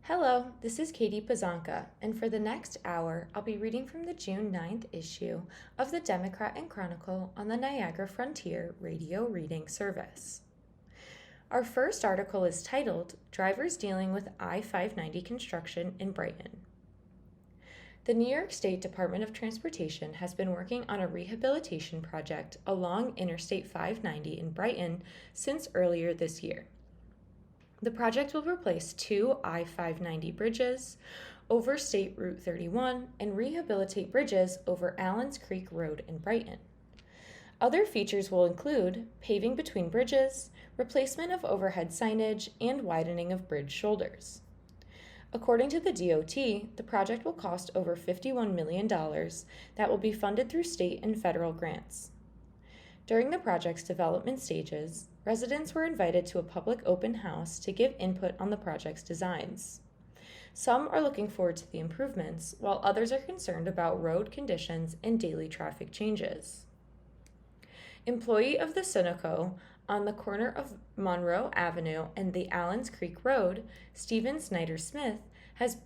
Hello, this is Katie Pazanka, and for the next hour, I'll be reading from the June 9th issue of the Democrat Chronicle on the Niagara Frontier Radio Reading Service. Our first article is titled, Drivers Dealing with I-590 Construction in Brighton. The New York State Department of Transportation has been working on a rehabilitation project along Interstate 590 in Brighton since earlier this year. The project will replace two I-590 bridges over State Route 31 and rehabilitate bridges over Allens Creek Road in Brighton. Other features will include paving between bridges, replacement of overhead signage, and widening of bridge shoulders. According to the DOT, the project will cost over $51 million that will be funded through state and federal grants. During the project's development stages, residents were invited to a public open house to give input on the project's designs. Some are looking forward to the improvements, while others are concerned about road conditions and daily traffic changes. Employee of the Sunoco on the corner of Monroe Avenue and the Allens Creek Road, Stephen Snyder Smith, has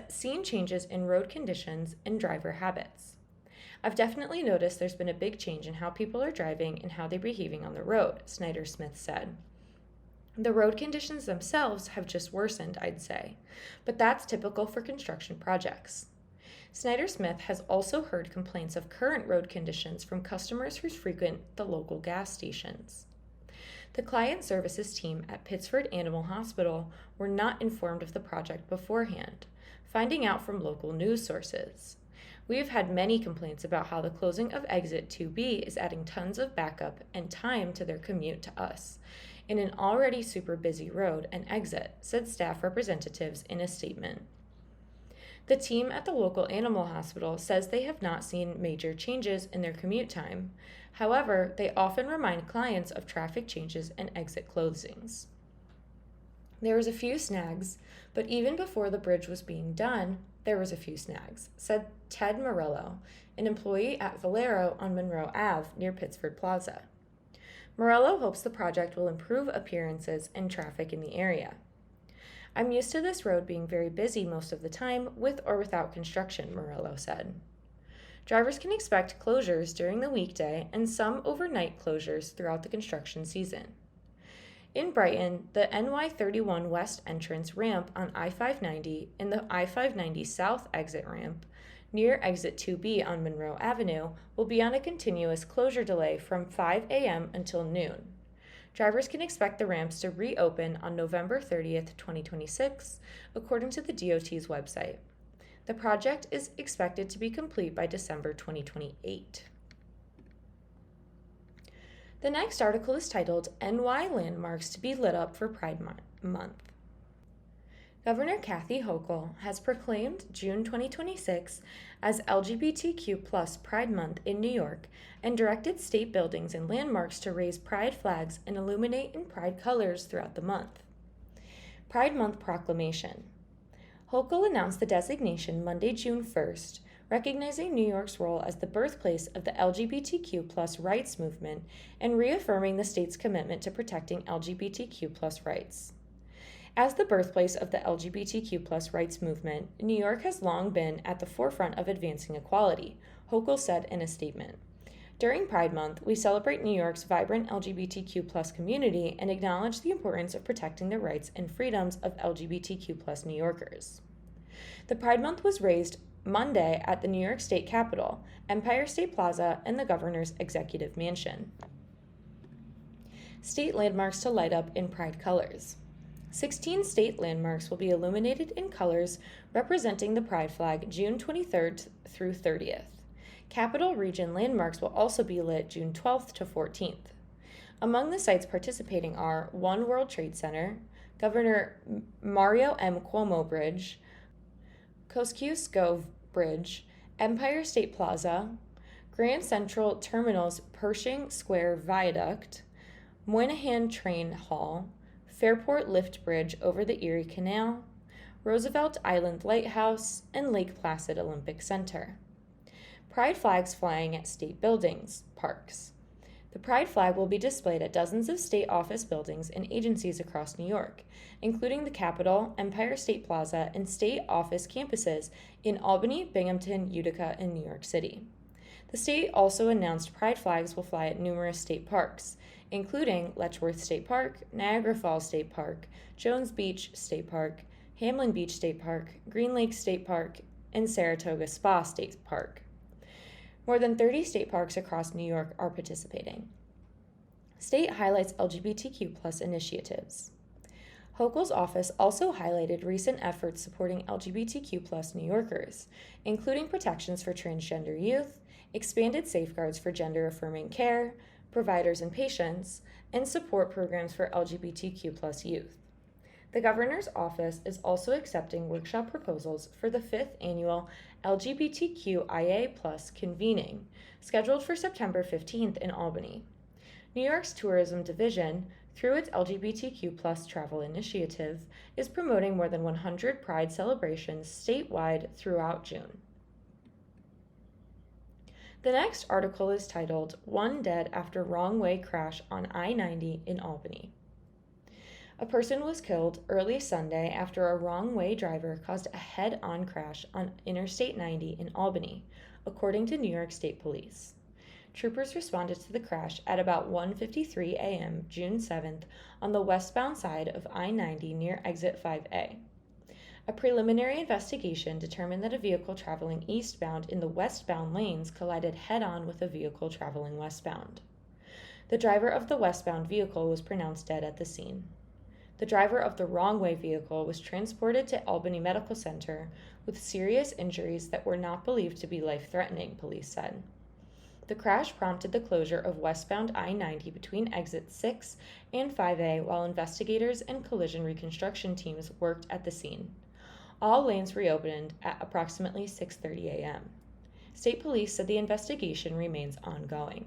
seen changes in road conditions and driver habits. I've definitely noticed there's been a big change in how people are driving and how they're behaving on the road, Snyder Smith said. The road conditions themselves have just worsened, I'd say, but that's typical for construction projects. Snyder Smith has also heard complaints of current road conditions from customers who frequent the local gas stations. The client services team at Pittsford Animal Hospital were not informed of the project beforehand, finding out from local news sources. We have had many complaints about how the closing of exit 2B is adding tons of backup and time to their commute to us in an already super busy road and exit, said staff representatives in a statement. The team at the local animal hospital says they have not seen major changes in their commute time. However, they often remind clients of traffic changes and exit closings. There was a few snags, but even before the bridge was being done, there was a few snags, said Ted Morello, an employee at Valero on Monroe Ave near Pittsford Plaza. Morello hopes the project will improve appearances and traffic in the area. I'm used to this road being very busy most of the time, with or without construction, Morello said. Drivers can expect closures during the weekday and some overnight closures throughout the construction season. In Brighton, the NY31 West entrance ramp on I-590 and the I-590 South exit ramp near exit 2B on Monroe Avenue will be on a continuous closure delay from 5 a.m. until noon. Drivers can expect the ramps to reopen on November 30th, 2026, according to the DOT's website. The project is expected to be complete by December 2028. The next article is titled, NY Landmarks to be Lit Up for Pride Month. Governor Kathy Hochul has proclaimed June 2026 as LGBTQ+ Pride Month in New York and directed state buildings and landmarks to raise pride flags and illuminate in pride colors throughout the month. Pride Month Proclamation. Hochul announced the designation Monday, June 1st, recognizing New York's role as the birthplace of the LGBTQ+ rights movement and reaffirming the state's commitment to protecting LGBTQ+ rights. As the birthplace of the LGBTQ+ rights movement, New York has long been at the forefront of advancing equality, Hochul said in a statement. During Pride Month, we celebrate New York's vibrant LGBTQ+ community and acknowledge the importance of protecting the rights and freedoms of LGBTQ+ New Yorkers. The Pride Month was raised Monday at the New York State Capitol, Empire State Plaza, and the Governor's Executive Mansion. State landmarks to light up in pride colors. 16 state landmarks will be illuminated in colors representing the pride flag June 23rd through 30th. Capital Region landmarks will also be lit June 12th to 14th. Among the sites participating are One World Trade Center, Governor Mario M. Cuomo Bridge, Kosciuszko Bridge, Empire State Plaza, Grand Central Terminal's Pershing Square Viaduct, Moynihan Train Hall, Fairport Lift Bridge over the Erie Canal, Roosevelt Island Lighthouse, and Lake Placid Olympic Center. Pride flags flying at state buildings, parks. The Pride flag will be displayed at dozens of state office buildings and agencies across New York, including the Capitol, Empire State Plaza, and state office campuses in Albany, Binghamton, Utica, and New York City. The state also announced Pride flags will fly at numerous state parks, including Letchworth State Park, Niagara Falls State Park, Jones Beach State Park, Hamlin Beach State Park, Green Lake State Park, and Saratoga Spa State Park. More than 30 state parks across New York are participating. State highlights LGBTQ+ initiatives. Hochul's office also highlighted recent efforts supporting LGBTQ+ New Yorkers, including protections for transgender youth, expanded safeguards for gender-affirming care, providers and patients, and support programs for LGBTQ+ youth. The governor's office is also accepting workshop proposals for the 5th annual LGBTQIA+ convening, scheduled for September 15th in Albany. New York's Tourism Division, through its LGBTQ+ travel initiative, is promoting more than 100 Pride celebrations statewide throughout June. The next article is titled, "One Dead After Wrong Way Crash on I-90 in Albany." A person was killed early Sunday after a wrong-way driver caused a head-on crash on Interstate 90 in Albany, according to New York State Police. Troopers responded to the crash at about 1:53 a.m. June 7th on the westbound side of I-90 near Exit 5A. A preliminary investigation determined that a vehicle traveling eastbound in the westbound lanes collided head-on with a vehicle traveling westbound. The driver of the westbound vehicle was pronounced dead at the scene. The driver of the wrong-way vehicle was transported to Albany Medical Center with serious injuries that were not believed to be life-threatening, police said. The crash prompted the closure of westbound I-90 between exits 6 and 5A while investigators and collision reconstruction teams worked at the scene. All lanes reopened at approximately 6:30 a.m. State Police said the investigation remains ongoing.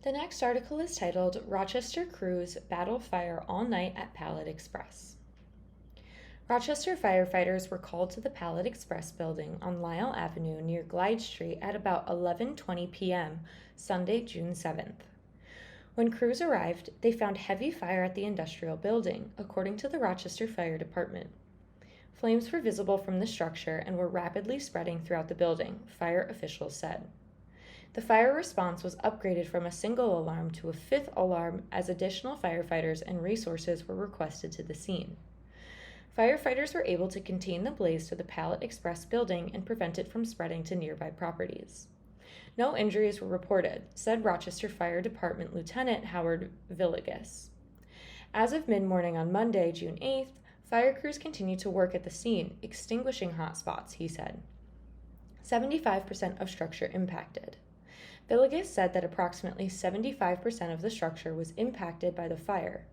The next article is titled, "Rochester Crews Battle Fire All Night at Pallet Express." Rochester firefighters were called to the Pallet Express building on Lyle Avenue near Glide Street at about 11:20 p.m. Sunday, June 7th. When crews arrived, they found heavy fire at the industrial building, according to the Rochester Fire Department. Flames were visible from the structure and were rapidly spreading throughout the building, fire officials said. The fire response was upgraded from a single alarm to a 5th alarm as additional firefighters and resources were requested to the scene. Firefighters were able to contain the blaze to the Pallet Express building and prevent it from spreading to nearby properties. No injuries were reported, said Rochester Fire Department Lieutenant Howard Villegas. As of mid-morning on Monday, June 8th, fire crews continued to work at the scene, extinguishing hot spots, he said. 75% of structure impacted. Villegas said that approximately 75% of the structure was impacted by the fire,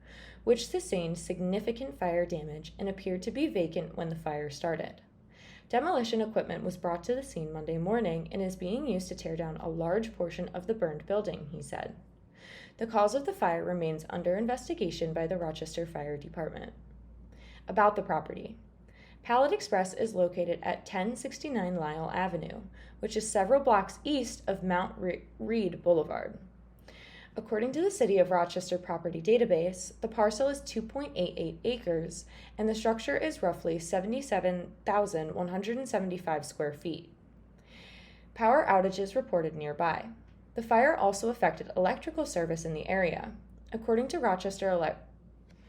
which sustained significant fire damage and appeared to be vacant when the fire started. Demolition equipment was brought to the scene Monday morning and is being used to tear down a large portion of the burned building, he said. The cause of the fire remains under investigation by the Rochester Fire Department. About the property. Pallet Express is located at 1069 Lyle Avenue, which is several blocks east of Mount Reed Boulevard. According to the City of Rochester Property Database, the parcel is 2.88 acres, and the structure is roughly 77,175 square feet. Power outages reported nearby. The fire also affected electrical service in the area. According to Rochester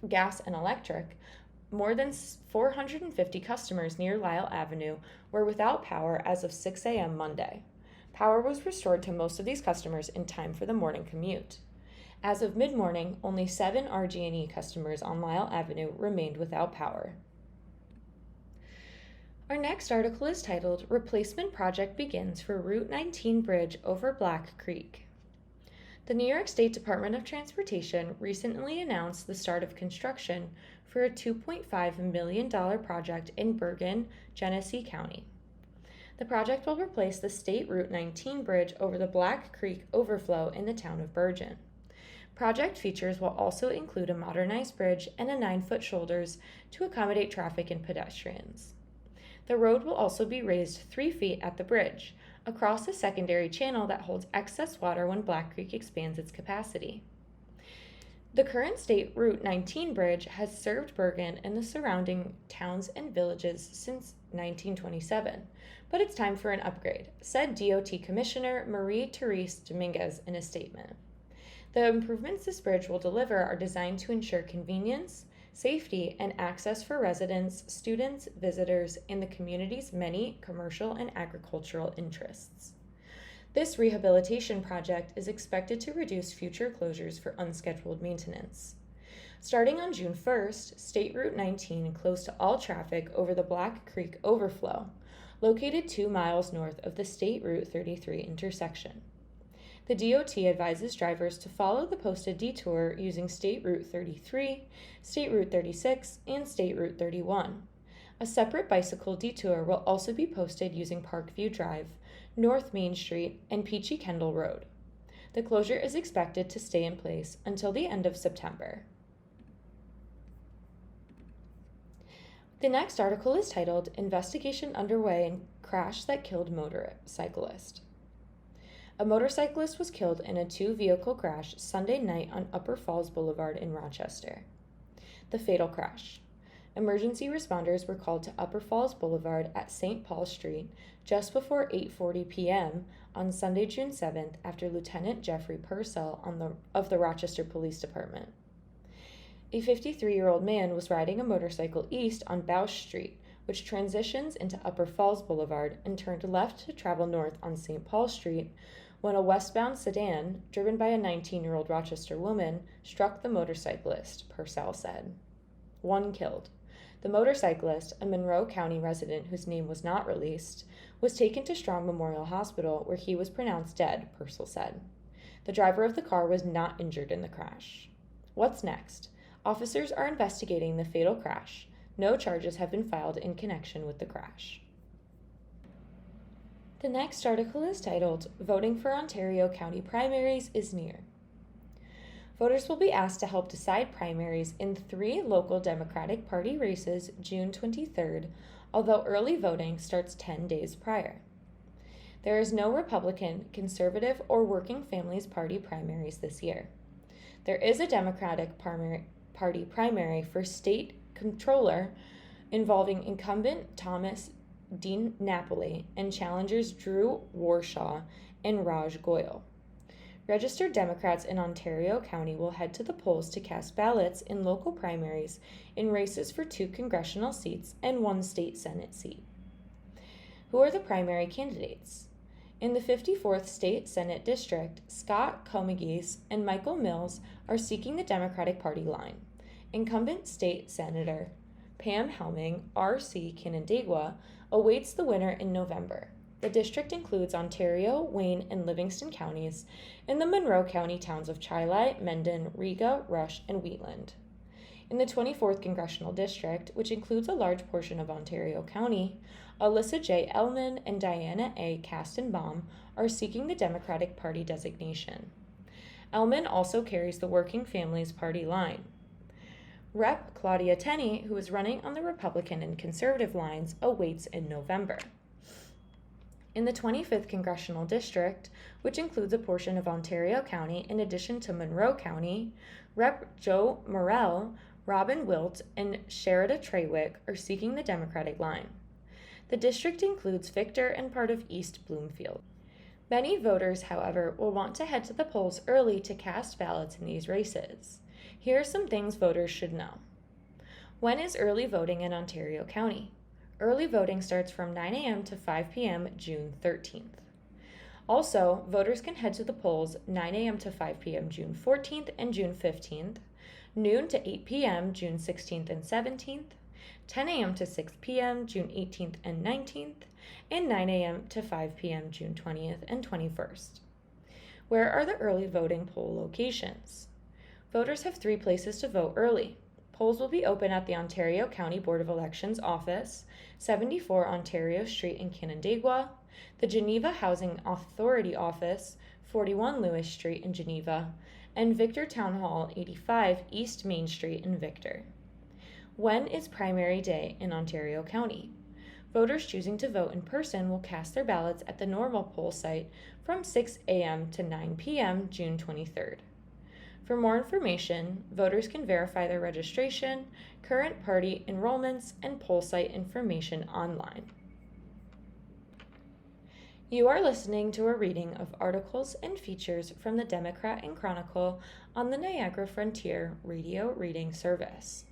Gas and Electric, more than 450 customers near Lyle Avenue were without power as of 6 a.m. Monday. Power was restored to most of these customers in time for the morning commute. As of mid-morning, only 7 RG&E customers on Lyle Avenue remained without power. Our next article is titled, "Replacement Project Begins for Route 19 Bridge over Black Creek." The New York State Department of Transportation recently announced the start of construction for a $2.5 million project in Bergen, Genesee County. The project will replace the State Route 19 bridge over the Black Creek overflow in the town of Bergen. Project features will also include a modernized bridge and a 9-foot shoulders to accommodate traffic and pedestrians. The road will also be raised 3 feet at the bridge, across a secondary channel that holds excess water when Black Creek expands its capacity. The current State Route 19 bridge has served Bergen and the surrounding towns and villages since 1927, but it's time for an upgrade, said DOT Commissioner Marie-Therese Dominguez in a statement. The improvements this bridge will deliver are designed to ensure convenience, safety, and access for residents, students, visitors, and the community's many commercial and agricultural interests. This rehabilitation project is expected to reduce future closures for unscheduled maintenance. Starting on June 1st, State Route 19 closed to all traffic over the Black Creek overflow, located 2 miles north of the State Route 33 intersection. The DOT advises drivers to follow the posted detour using State Route 33, State Route 36, and State Route 31. A separate bicycle detour will also be posted using Parkview Drive, North Main Street, and Peachy Kendall Road. The closure is expected to stay in place until the end of September. The next article is titled, Investigation Underway in Crash That Killed Motorcyclist. A motorcyclist was killed in a 2-vehicle crash Sunday night on Upper Falls Boulevard in Rochester. The fatal crash. Emergency responders were called to Upper Falls Boulevard at St. Paul Street just before 8:40 p.m. on Sunday, June 7th, after Lieutenant Jeffrey Purcell of the Rochester Police Department. A 53-year-old man was riding a motorcycle east on Bausch Street, which transitions into Upper Falls Boulevard, and turned left to travel north on St. Paul Street when a westbound sedan, driven by a 19-year-old Rochester woman, struck the motorcyclist, Purcell said. 1 killed. The motorcyclist, a Monroe County resident whose name was not released, was taken to Strong Memorial Hospital where he was pronounced dead, Purcell said. The driver of the car was not injured in the crash. What's next? Officers are investigating the fatal crash. No charges have been filed in connection with the crash. The next article is titled, Voting for Ontario County Primaries is Near. Voters will be asked to help decide primaries in 3 local Democratic Party races June 23rd, although early voting starts 10 days prior. There is no Republican, Conservative, or Working Families Party primaries this year. There is a Democratic Party primary for state controller involving incumbent Thomas Dean Napoli and challengers Drew Warshaw and Raj Goyal. Registered Democrats in Ontario County will head to the polls to cast ballots in local primaries in races for 2 congressional seats and 1 state Senate seat. Who are the primary candidates? In the 54th State Senate District, Scott Comegys and Michael Mills are seeking the Democratic Party line. Incumbent State Senator Pam Helming, R.C. Canandaigua, awaits the winner in November. The district includes Ontario, Wayne, and Livingston counties, and the Monroe County towns of Chili, Mendon, Riga, Rush, and Wheatland. In the 24th Congressional District, which includes a large portion of Ontario County, Alyssa J. Ellman and Diana A. Kastenbaum are seeking the Democratic Party designation. Ellman also carries the Working Families Party line. Rep. Claudia Tenney, who is running on the Republican and Conservative lines, awaits in November. In the 25th Congressional District, which includes a portion of Ontario County in addition to Monroe County, Rep. Joe Morrell, Robin Wilt, and Sherida Trawick are seeking the Democratic line. The district includes Victor and part of East Bloomfield. Many voters, however, will want to head to the polls early to cast ballots in these races. Here are some things voters should know. When is early voting in Ontario County? Early voting starts from 9 a.m. to 5 p.m. June 13th. Also, voters can head to the polls 9 a.m. to 5 p.m. June 14th and June 15th, noon to 8 p.m. June 16th and 17th, 10 a.m. to 6 p.m. June 18th and 19th, and 9 a.m. to 5 p.m. June 20th and 21st. Where are the early voting poll locations? Voters have 3 places to vote early. Polls will be open at the Ontario County Board of Elections office, 74 Ontario Street in Canandaigua, the Geneva Housing Authority office, 41 Lewis Street in Geneva, and Victor Town Hall, 85 East Main Street in Victor. When is primary day in Ontario County? Voters choosing to vote in person will cast their ballots at the normal poll site from 6 a.m. to 9 p.m. June 23rd. For more information, voters can verify their registration, current party enrollments, and poll site information online. You are listening to a reading of articles and features from the Democrat Chronicle on the Niagara Frontier Radio Reading Service.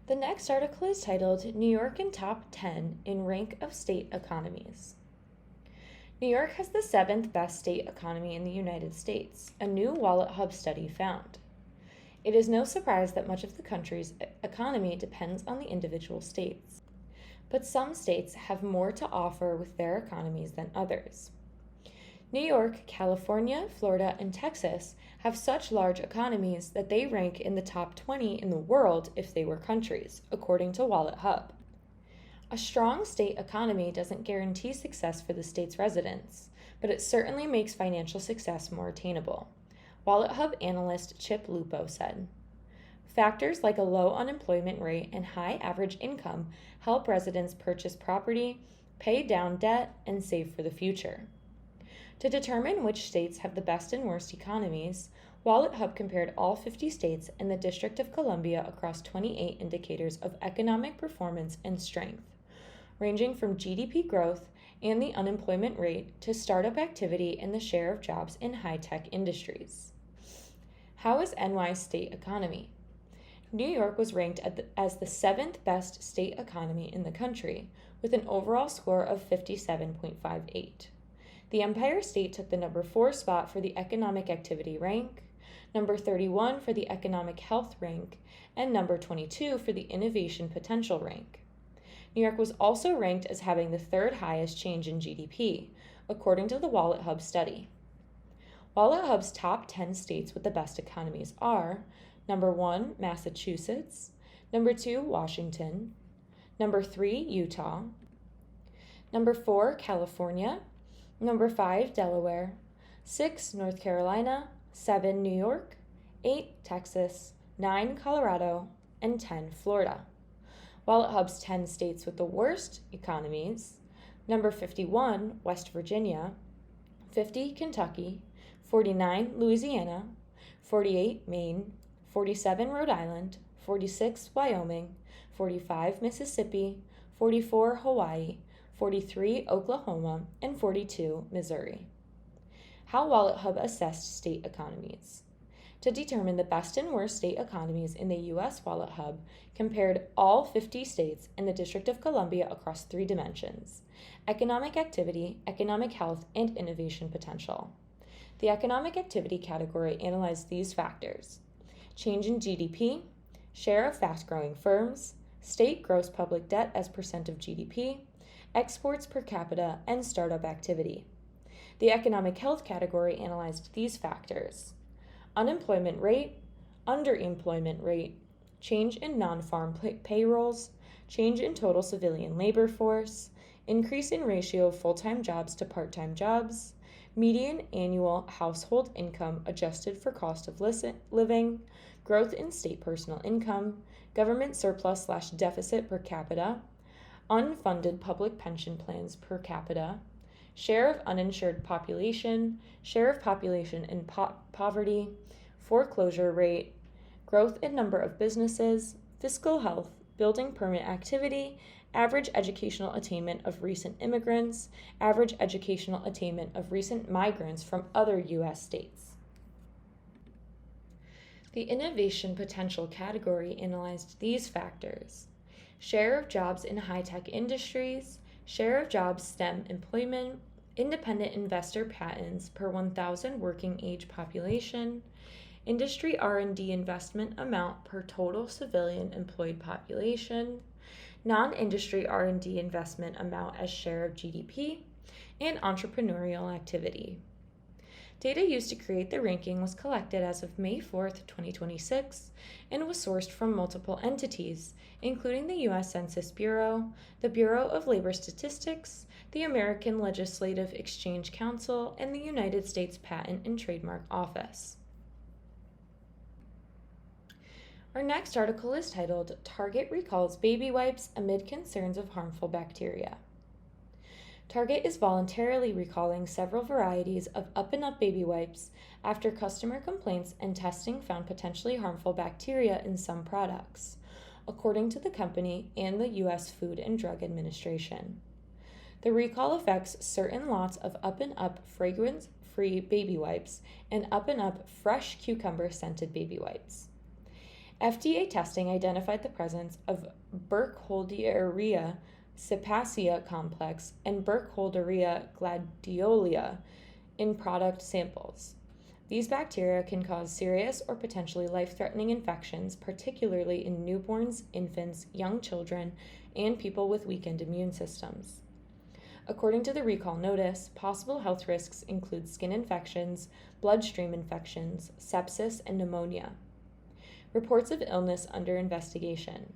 The next article is titled New York in Top 10 in Rank of State Economies. New York has the 7th best state economy in the United States, a new Wallet Hub study found. It is no surprise that much of the country's economy depends on the individual states, but some states have more to offer with their economies than others. New York, California, Florida, and Texas have such large economies that they rank in the top 20 in the world if they were countries, according to Wallet Hub. A strong state economy doesn't guarantee success for the state's residents, but it certainly makes financial success more attainable. Wallet Hub analyst Chip Lupo said, "Factors like a low unemployment rate and high average income help residents purchase property, pay down debt, and save for the future." To determine which states have the best and worst economies, Wallet Hub compared all 50 states and the District of Columbia across 28 indicators of economic performance and strength, ranging from GDP growth and the unemployment rate to startup activity and the share of jobs in high-tech industries. How is NY's state economy? New York was ranked as the 7th best state economy in the country, with an overall score of 57.58. The Empire State took the number 4 spot for the economic activity rank, number 31 for the economic health rank, and number 22 for the innovation potential rank. New York was also ranked as having the 3rd highest change in GDP, according to the Wallet Hub study. Wallet Hub's top 10 states with the best economies are number 1, Massachusetts, number 2, Washington, number 3, Utah, number 4, California, number 5, Delaware, 6, North Carolina, 7, New York, 8, Texas, 9, Colorado, and 10, Florida. Wallet Hub's 10 states with the worst economies: number 51, West Virginia, 50, Kentucky, 49, Louisiana, 48, Maine, 47, Rhode Island, 46, Wyoming, 45, Mississippi, 44, Hawaii, 43, Oklahoma, and 42, Missouri. How Wallet Hub assessed state economies. To determine the best and worst state economies in the U.S., Wallet Hub compared all 50 states and the District of Columbia across 3 dimensions: economic activity, economic health, and innovation potential. The economic activity category analyzed these factors: change in GDP, share of fast-growing firms, state gross public debt as percent of GDP, exports per capita, and startup activity. The economic health category analyzed these factors: unemployment rate, underemployment rate, change in non-farm payrolls, change in total civilian labor force, increase in ratio of full-time jobs to part-time jobs, median annual household income adjusted for cost of living, growth in state personal income, government surplus/deficit per capita, unfunded public pension plans per capita, share of uninsured population, share of population in poverty, foreclosure rate, growth in number of businesses, fiscal health, building permit activity, average educational attainment of recent immigrants, average educational attainment of recent migrants from other U.S. states. The innovation potential category analyzed these factors: share of jobs in high-tech industries, share of jobs STEM employment, independent investor patents per 1,000 working age population, industry R&D investment amount per total civilian employed population, non-industry R&D investment amount as share of GDP, and entrepreneurial activity. Data used to create the ranking was collected as of May 4th, 2026, and was sourced from multiple entities, including the U.S. Census Bureau, the Bureau of Labor Statistics, the American Legislative Exchange Council, and the United States Patent and Trademark Office. Our next article is titled, Target Recalls Baby Wipes Amid Concerns of Harmful Bacteria. Target is voluntarily recalling several varieties of Up and Up baby wipes after customer complaints and testing found potentially harmful bacteria in some products, according to the company and the U.S. Food and Drug Administration. The recall affects certain lots of Up and Up fragrance-free baby wipes and Up and Up fresh cucumber-scented baby wipes. FDA testing identified the presence of Burkholderia cepacia complex and Burkholderia gladiola in product samples. These bacteria can cause serious or potentially life-threatening infections, particularly in newborns, infants, young children, and people with weakened immune systems. According to the recall notice, possible health risks include skin infections, bloodstream infections, sepsis, and pneumonia. Reports of illness under investigation.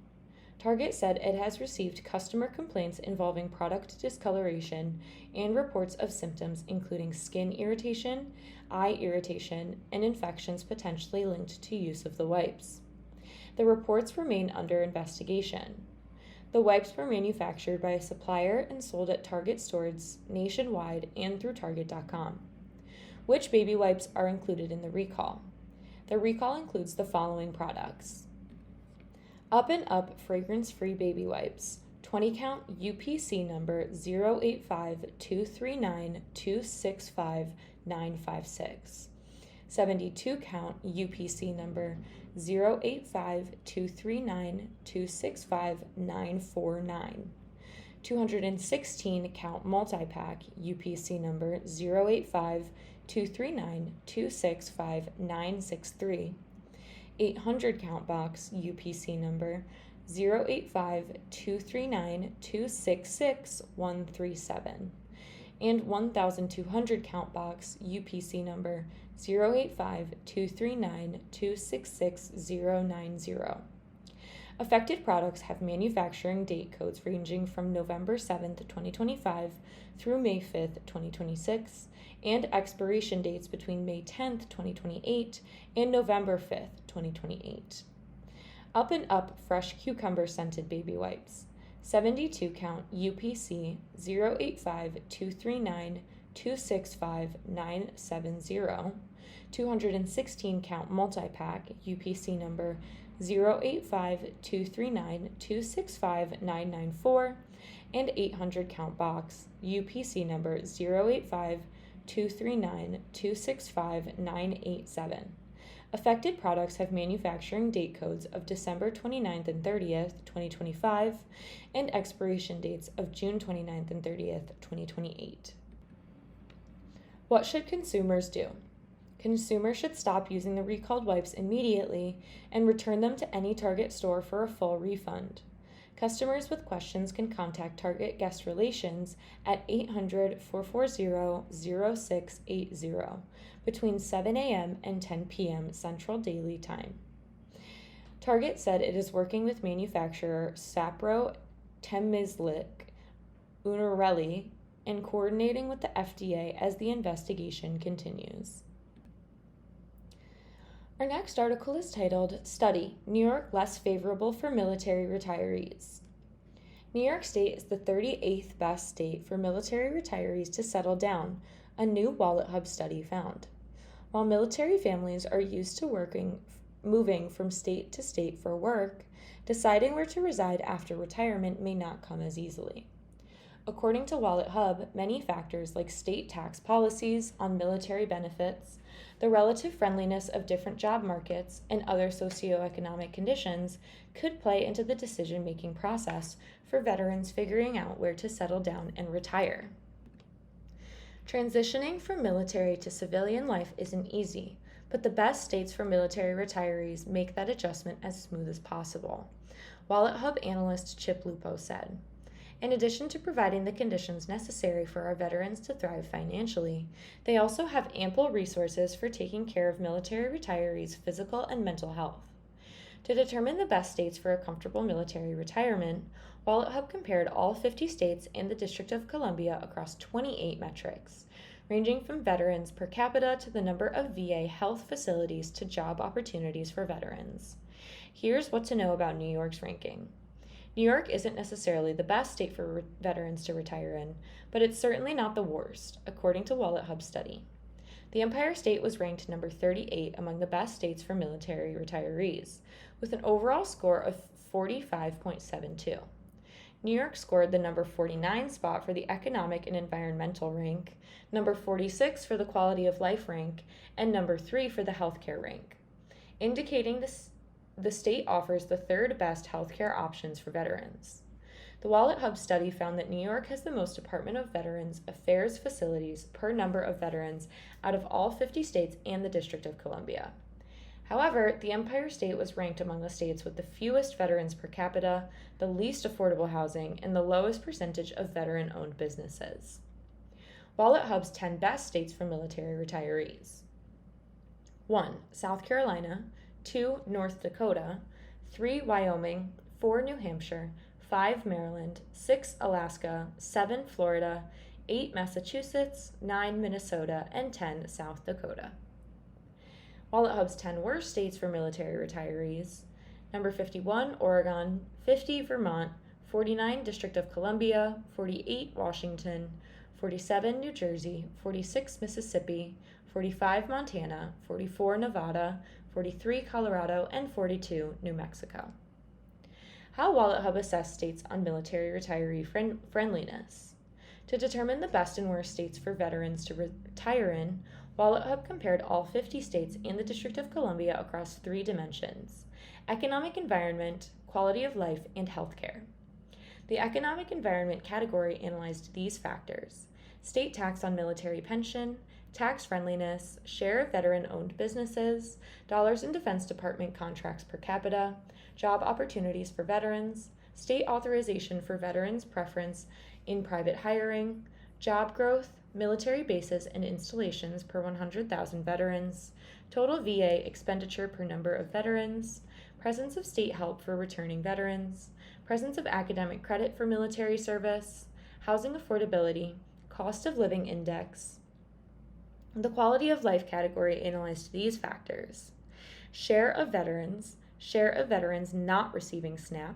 Target said it has received customer complaints involving product discoloration and reports of symptoms including skin irritation, eye irritation, and infections potentially linked to use of the wipes. The reports remain under investigation. The wipes were manufactured by a supplier and sold at Target stores nationwide and through Target.com. Which baby wipes are included in the recall? The recall includes the following products. Up and Up fragrance-free baby wipes, 20-count UPC number 085-239-265-956, 72-count UPC number 085-239-265-949, 216-count multi-pack UPC number 085-239-265-963, 800-count box UPC number 085-239-266-137, and 1,200-count box UPC number 085-239-266-090. Affected products have manufacturing date codes ranging from November 7, 2025 through May 5, 2026, and expiration dates between May 10, 2028 and November 5, 2028. Up and Up fresh cucumber scented baby wipes, 72-count UPC 085-239-265-970, 216-count multi-pack UPC number 085-239-265-994, and 800-count box UPC number 085-239-265-987. Affected products have manufacturing date codes of December 29th and 30th, 2025, and expiration dates of June 29th and 30th, 2028. What should consumers do? Consumers should stop using the recalled wipes immediately and return them to any Target store for a full refund. Customers with questions can contact Target Guest Relations at 800-440-0680 between 7 a.m. and 10 p.m. Central Daily Time. Target said it is working with manufacturer Sapro Temizlik Unarelli and coordinating with the FDA as the investigation continues. Our next article is titled, Study, New York Less Favorable for Military Retirees. New York State is the 38th best state for military retirees to settle down, a new Wallet Hub study found. While military families are used to moving from state to state for work, deciding where to reside after retirement may not come as easily. According to Wallet Hub, many factors like state tax policies on military benefits, the relative friendliness of different job markets, and other socioeconomic conditions could play into the decision-making process for veterans figuring out where to settle down and retire. Transitioning from military to civilian life isn't easy, but the best states for military retirees make that adjustment as smooth as possible, Wallet Hub analyst Chip Lupo said. In addition to providing the conditions necessary for our veterans to thrive financially, they also have ample resources for taking care of military retirees' physical and mental health. To determine the best states for a comfortable military retirement, Wallet Hub compared all 50 states and the District of Columbia across 28 metrics, ranging from veterans per capita to the number of VA health facilities to job opportunities for veterans. Here's what to know about New York's ranking. New York isn't necessarily the best state for veterans to retire in, but it's certainly not the worst, according to Wallet Hub's study. The Empire State was ranked number 38 among the best states for military retirees, with an overall score of 45.72. New York scored the number 49 spot for the economic and environmental rank, number 46 for the quality of life rank, and number 3 for the healthcare rank, indicating the state offers the third best healthcare options for veterans. The Wallet Hub study found that New York has the most Department of Veterans Affairs facilities per number of veterans out of all 50 states and the District of Columbia. However, the Empire State was ranked among the states with the fewest veterans per capita, the least affordable housing, and the lowest percentage of veteran-owned businesses. Wallet Hub's 10 best states for military retirees. 1. South Carolina. 2. North Dakota. 3. Wyoming. 4. New Hampshire. 5. Maryland. 6. Alaska. 7. Florida. 8. Massachusetts. 9. Minnesota. And 10. South Dakota. Wallet Hub's 10 worst states for military retirees. Number 51, Oregon. 50, Vermont. 49, District of Columbia. 48, Washington. 47, New Jersey. 46, Mississippi. 45, Montana. 44, Nevada. 43, Colorado. And 42, New Mexico. How Wallet Hub assessed states on military retiree friendliness. To determine the best and worst states for veterans to retire in, Wallet Hub compared all 50 states and the District of Columbia across 3 dimensions: economic environment, quality of life, and healthcare. The economic environment category analyzed these factors: state tax on military pension, tax friendliness, share of veteran-owned businesses, dollars in Defense Department contracts per capita, job opportunities for veterans, state authorization for veterans' preference in private hiring, job growth, military bases and installations per 100,000 veterans, total VA expenditure per number of veterans, presence of state help for returning veterans, presence of academic credit for military service, housing affordability, cost of living index. The quality of life category analyzed these factors: share of veterans not receiving SNAP,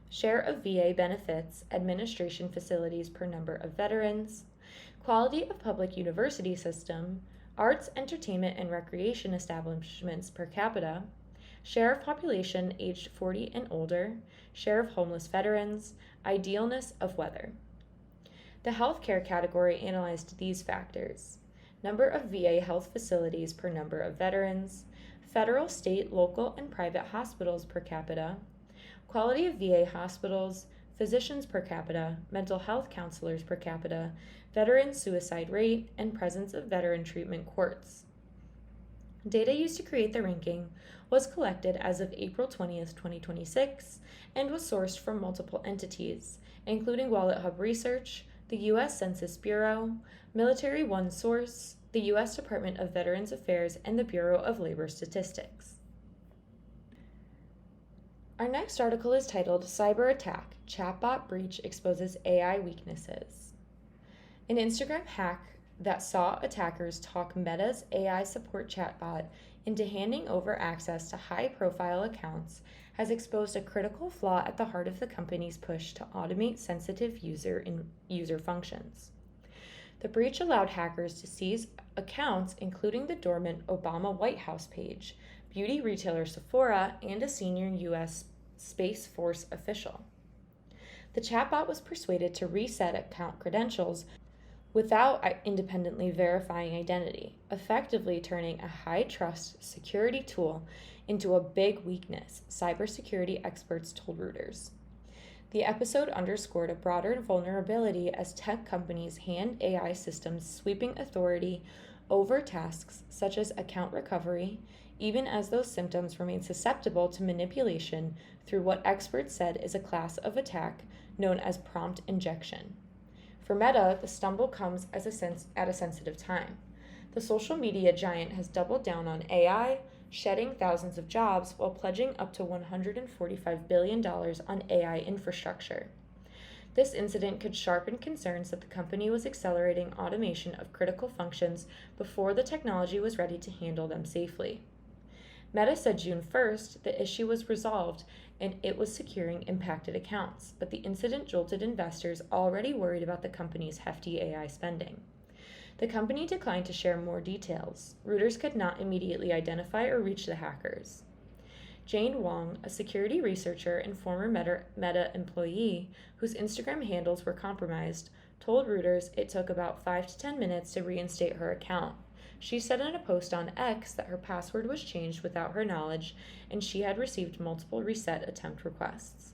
share of VA benefits administration facilities per number of veterans, quality of public university system, arts, entertainment, and recreation establishments per capita, share of population aged 40 and older, share of homeless veterans, idealness of weather. The healthcare category analyzed these factors: number of VA health facilities per number of veterans, federal, state, local, and private hospitals per capita, quality of VA hospitals, physicians per capita, mental health counselors per capita, veteran suicide rate, and presence of veteran treatment courts. Data used to create the ranking was collected as of April 20th, 2026, and was sourced from multiple entities, including Wallet Hub Research, the U.S. Census Bureau, Military One Source, the U.S. Department of Veterans Affairs, and the Bureau of Labor Statistics. Our next article is titled Cyber Attack: Chatbot Breach Exposes AI Weaknesses. An Instagram hack that saw attackers talk Meta's AI support chatbot into handing over access to high-profile accounts has exposed a critical flaw at the heart of the company's push to automate sensitive user functions. The breach allowed hackers to seize accounts including the dormant Obama White House page, beauty retailer Sephora, and a senior U.S. Space Force official. The chatbot was persuaded to reset account credentials without independently verifying identity, effectively turning a high-trust security tool into a big weakness, cybersecurity experts told Reuters. The episode underscored a broader vulnerability as tech companies hand AI systems sweeping authority over tasks such as account recovery, even as those systems remain susceptible to manipulation through what experts said is a class of attack known as prompt injection. For Meta, the stumble comes at a sensitive time. The social media giant has doubled down on AI, shedding thousands of jobs while pledging up to $145 billion on AI infrastructure. This incident could sharpen concerns that the company was accelerating automation of critical functions before the technology was ready to handle them safely. Meta said June 1st the issue was resolved and it was securing impacted accounts, but the incident jolted investors already worried about the company's hefty AI spending. The company declined to share more details. Reuters could not immediately identify or reach the hackers. Jane Wong, a security researcher and former Meta employee whose Instagram handles were compromised, told Reuters it took about 5 to 10 minutes to reinstate her account. She said in a post on X that her password was changed without her knowledge and she had received multiple reset attempt requests.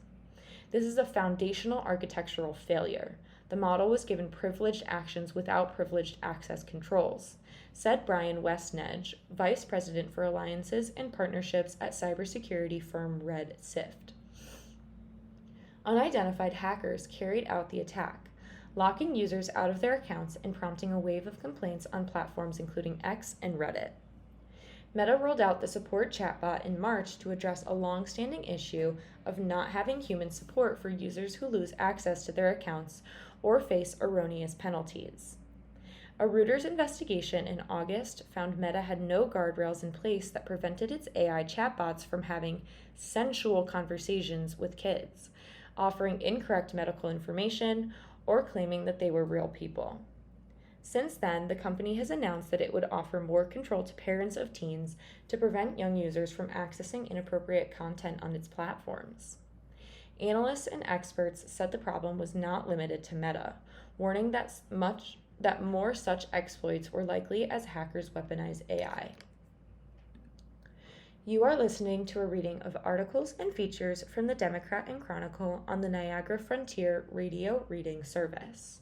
This is a foundational architectural failure. The model was given privileged actions without privileged access controls, said Brian Westnedge, Vice President for Alliances and Partnerships at cybersecurity firm Red Sift. Unidentified hackers carried out the attack, locking users out of their accounts and prompting a wave of complaints on platforms including X and Reddit. Meta rolled out the support chatbot in March to address a long-standing issue of not having human support for users who lose access to their accounts or face erroneous penalties. A Reuters investigation in August found Meta had no guardrails in place that prevented its AI chatbots from having sensual conversations with kids, offering incorrect medical information, or claiming that they were real people. Since then, the company has announced that it would offer more control to parents of teens to prevent young users from accessing inappropriate content on its platforms. Analysts and experts said the problem was not limited to Meta, warning that more such exploits were likely as hackers weaponize AI. You are listening to a reading of articles and features from the Democrat Chronicle on the Niagara Frontier Radio Reading Service.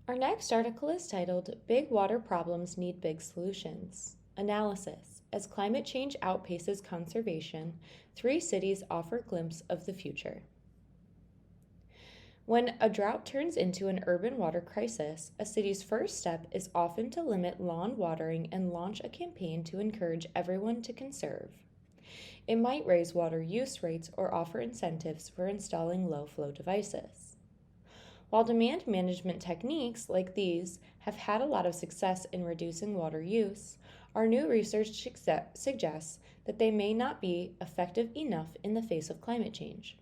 Our next article is titled, Big Water Problems Need Big Solutions. Analysis. As climate change outpaces conservation, 3 cities offer a glimpse of the future. When a drought turns into an urban water crisis, a city's first step is often to limit lawn watering and launch a campaign to encourage everyone to conserve. It might raise water use rates or offer incentives for installing low-flow devices. While demand management techniques like these have had a lot of success in reducing water use, our new research suggests that they may not be effective enough in the face of climate change.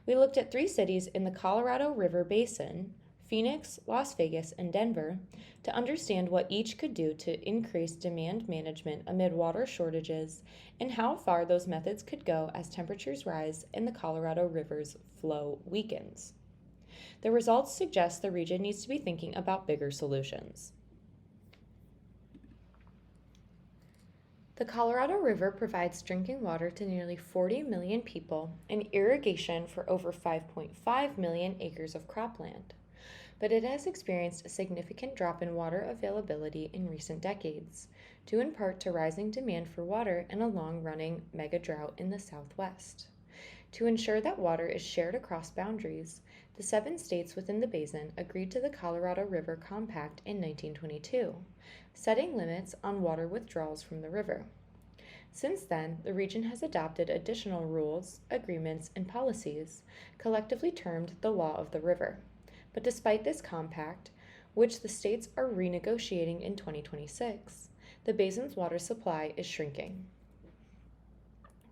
We looked at 3 cities in the Colorado River Basin, Phoenix, Las Vegas, and Denver, to understand what each could do to increase demand management amid water shortages and how far those methods could go as temperatures rise and the Colorado River's flow weakens. The results suggest the region needs to be thinking about bigger solutions. The Colorado River provides drinking water to nearly 40 million people and irrigation for over 5.5 million acres of cropland, but it has experienced a significant drop in water availability in recent decades, due in part to rising demand for water and a long-running mega drought in the Southwest. To ensure that water is shared across boundaries, the 7 states within the basin agreed to the Colorado River Compact in 1922, setting limits on water withdrawals from the river. Since then, the region has adopted additional rules, agreements, and policies, collectively termed the Law of the River. But despite this compact, which the states are renegotiating in 2026, the basin's water supply is shrinking.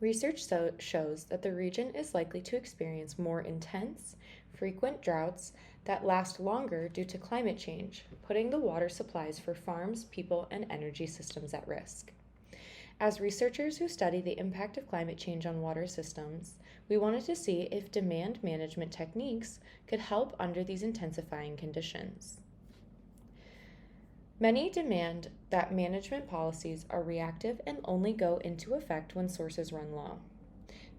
Research shows that the region is likely to experience more intense, frequent droughts that last longer due to climate change, putting the water supplies for farms, people, and energy systems at risk. As researchers who study the impact of climate change on water systems, we wanted to see if demand management techniques could help under these intensifying conditions. Many demand that management policies are reactive and only go into effect when sources run low.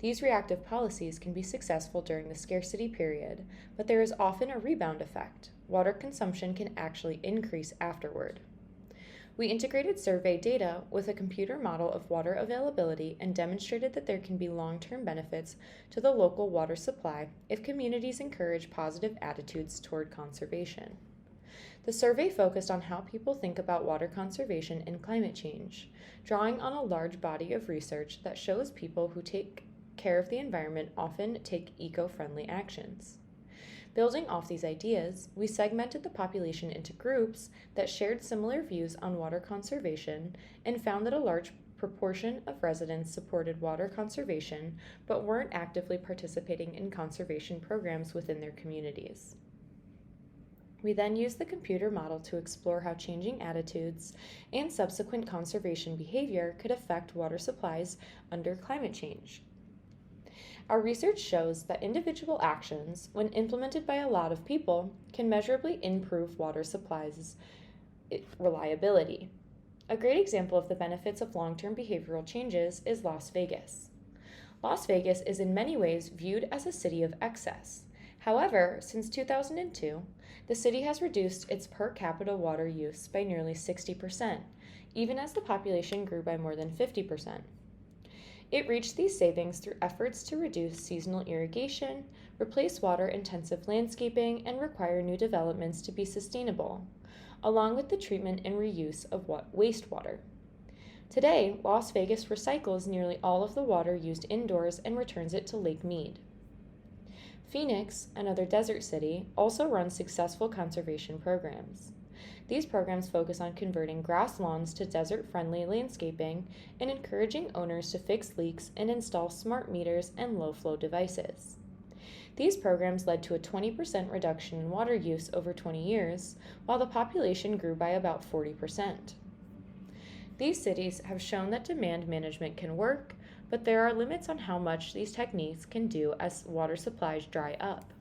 These reactive policies can be successful during the scarcity period, but there is often a rebound effect. Water consumption can actually increase afterward. We integrated survey data with a computer model of water availability and demonstrated that there can be long-term benefits to the local water supply if communities encourage positive attitudes toward conservation. The survey focused on how people think about water conservation and climate change, drawing on a large body of research that shows people who take care of the environment often take eco-friendly actions. Building off these ideas, we segmented the population into groups that shared similar views on water conservation and found that a large proportion of residents supported water conservation but weren't actively participating in conservation programs within their communities. We then used the computer model to explore how changing attitudes and subsequent conservation behavior could affect water supplies under climate change. Our research shows that individual actions, when implemented by a lot of people, can measurably improve water supplies reliability. A great example of the benefits of long-term behavioral changes is Las Vegas. Las Vegas is in many ways viewed as a city of excess. However, since 2002, the city has reduced its per capita water use by nearly 60%, even as the population grew by more than 50%. It reached these savings through efforts to reduce seasonal irrigation, replace water-intensive landscaping, and require new developments to be sustainable, along with the treatment and reuse of wastewater. Today, Las Vegas recycles nearly all of the water used indoors and returns it to Lake Mead. Phoenix, another desert city, also runs successful conservation programs. These programs focus on converting grass lawns to desert-friendly landscaping and encouraging owners to fix leaks and install smart meters and low-flow devices. These programs led to a 20% reduction in water use over 20 years, while the population grew by about 40%. These cities have shown that demand management can work, but there are limits on how much these techniques can do as water supplies dry up.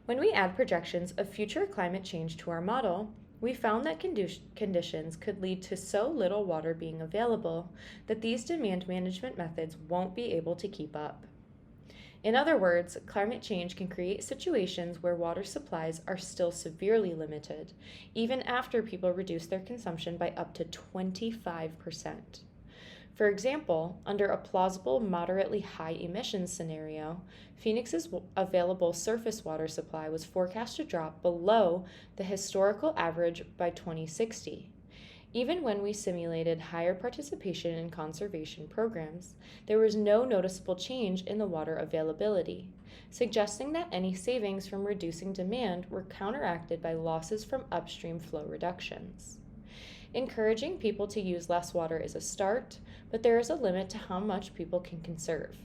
When we add projections of future climate change to our model, we found that conditions could lead to so little water being available that these demand management methods won't be able to keep up. In other words, climate change can create situations where water supplies are still severely limited, even after people reduce their consumption by up to 25%. For example, under a plausible moderately high emissions scenario, Phoenix's available surface water supply was forecast to drop below the historical average by 2060. Even when we simulated higher participation in conservation programs, there was no noticeable change in the water availability, suggesting that any savings from reducing demand were counteracted by losses from upstream flow reductions. Encouraging people to use less water is a start, but there is a limit to how much people can conserve.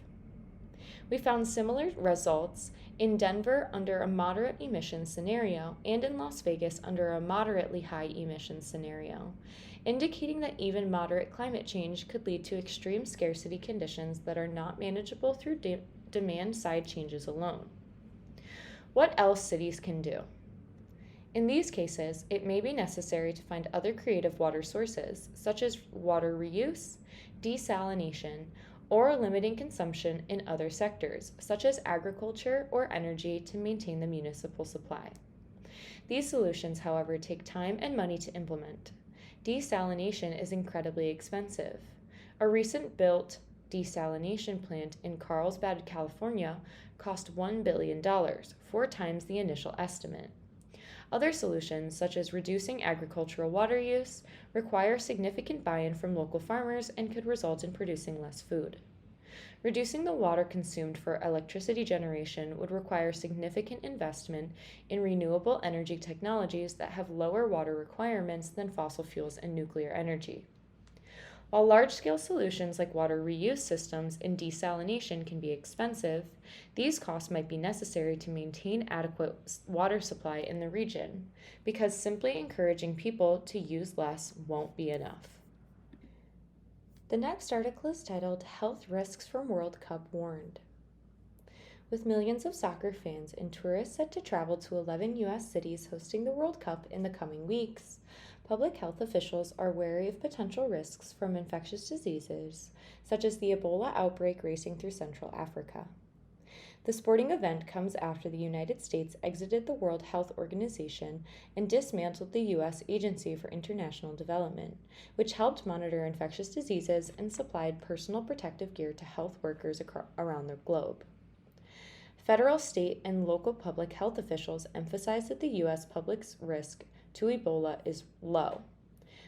We found similar results in Denver under a moderate emissions scenario and in Las Vegas under a moderately high emissions scenario, indicating that even moderate climate change could lead to extreme scarcity conditions that are not manageable through demand-side changes alone. What else cities can do? In these cases, it may be necessary to find other creative water sources, such as water reuse, desalination, or limiting consumption in other sectors, such as agriculture or energy, to maintain the municipal supply. These solutions, however, take time and money to implement. Desalination is incredibly expensive. A recent built desalination plant in Carlsbad, California, cost $1 billion, 4 times the initial estimate. Other solutions, such as reducing agricultural water use, require significant buy-in from local farmers and could result in producing less food. Reducing the water consumed for electricity generation would require significant investment in renewable energy technologies that have lower water requirements than fossil fuels and nuclear energy. While large-scale solutions like water reuse systems and desalination can be expensive, these costs might be necessary to maintain adequate water supply in the region, because simply encouraging people to use less won't be enough. The next article is titled "Health Risks from World Cup Warned." With millions of soccer fans and tourists set to travel to 11 U.S. cities hosting the World Cup in the coming weeks, public health officials are wary of potential risks from infectious diseases, such as the Ebola outbreak racing through Central Africa. The sporting event comes after the United States exited the World Health Organization and dismantled the U.S. Agency for International Development, which helped monitor infectious diseases and supplied personal protective gear to health workers around the globe. Federal, state, and local public health officials emphasize that the U.S. public's risk to Ebola is low,